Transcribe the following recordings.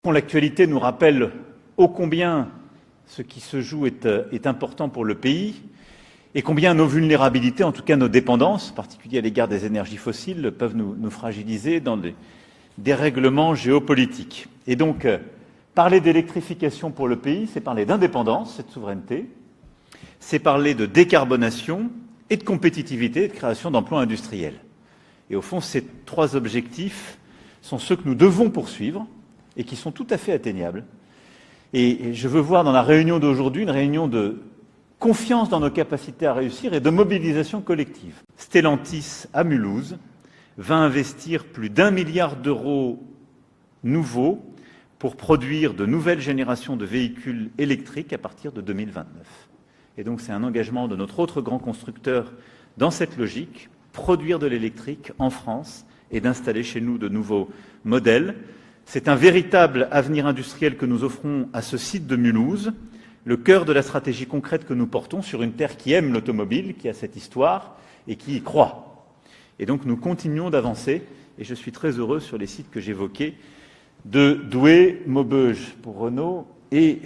L'actualité nous rappelle ô combien ce qui se joue est important pour le pays et combien nos vulnérabilités, en tout cas nos dépendances, en particulier à l'égard des énergies fossiles, peuvent nous fragiliser dans des dérèglements géopolitiques. Et donc, parler d'électrification pour le pays, c'est parler d'indépendance, c'est de souveraineté, c'est parler de décarbonation et de compétitivité et de création d'emplois industriels. Et au fond, ces trois objectifs sont ceux que nous devons poursuivre et qui sont tout à fait atteignables. Et je veux voir dans la réunion d'aujourd'hui une réunion de confiance dans nos capacités à réussir et de mobilisation collective. Stellantis, à Mulhouse, va investir plus d'1 milliard d'euros nouveaux pour produire de nouvelles générations de véhicules électriques à partir de 2029. Et donc c'est un engagement de notre autre grand constructeur dans cette logique, produire de l'électrique en France et d'installer chez nous de nouveaux modèles. C'est un véritable avenir industriel que nous offrons à ce site de Mulhouse, le cœur de la stratégie concrète que nous portons sur une terre qui aime l'automobile, qui a cette histoire et qui y croit. Et donc nous continuons d'avancer, et je suis très heureux sur les sites que j'évoquais, de Douai, Maubeuge pour Renault et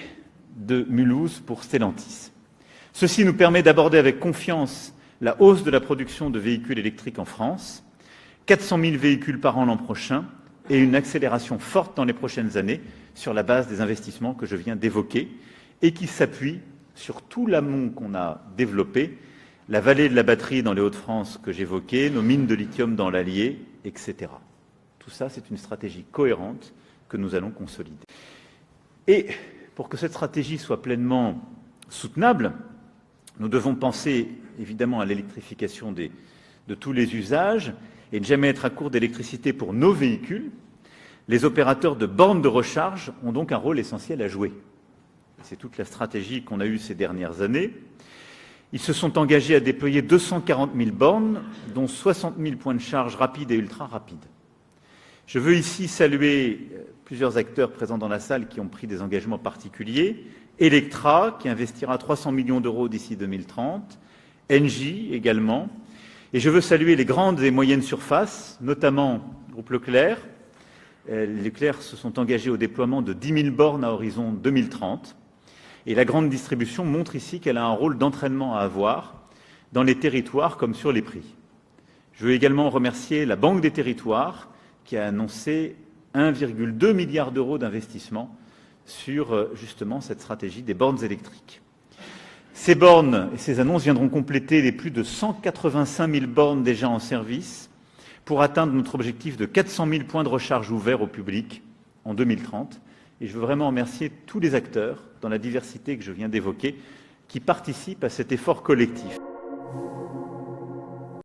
de Mulhouse pour Stellantis. Ceci nous permet d'aborder avec confiance la hausse de la production de véhicules électriques en France, 400 000 véhicules par an l'an prochain, et une accélération forte dans les prochaines années sur la base des investissements que je viens d'évoquer et qui s'appuient sur tout l'amont qu'on a développé, la vallée de la batterie dans les Hauts-de-France que j'évoquais, nos mines de lithium dans l'Allier, etc. Tout ça, c'est une stratégie cohérente que nous allons consolider. Et pour que cette stratégie soit pleinement soutenable, nous devons penser évidemment à l'électrification de tous les usages et ne jamais être à court d'électricité pour nos véhicules. Les opérateurs de bornes de recharge ont donc un rôle essentiel à jouer. C'est toute la stratégie qu'on a eue ces dernières années. Ils se sont engagés à déployer 240 000 bornes, dont 60 000 points de charge rapides et ultra rapides. Je veux ici saluer plusieurs acteurs présents dans la salle qui ont pris des engagements particuliers. Electra, qui investira 300 millions d'euros d'ici 2030. Engie également. Et je veux saluer les grandes et moyennes surfaces, notamment le groupe Leclerc. Leclerc se sont engagés au déploiement de 10 000 bornes à horizon 2030. Et la grande distribution montre ici qu'elle a un rôle d'entraînement à avoir dans les territoires comme sur les prix. Je veux également remercier la Banque des Territoires qui a annoncé 1,2 milliard d'euros d'investissement sur justement cette stratégie des bornes électriques. Ces bornes et ces annonces viendront compléter les plus de 185 000 bornes déjà en service pour atteindre notre objectif de 400 000 points de recharge ouverts au public en 2030. Et je veux vraiment remercier tous les acteurs dans la diversité que je viens d'évoquer qui participent à cet effort collectif.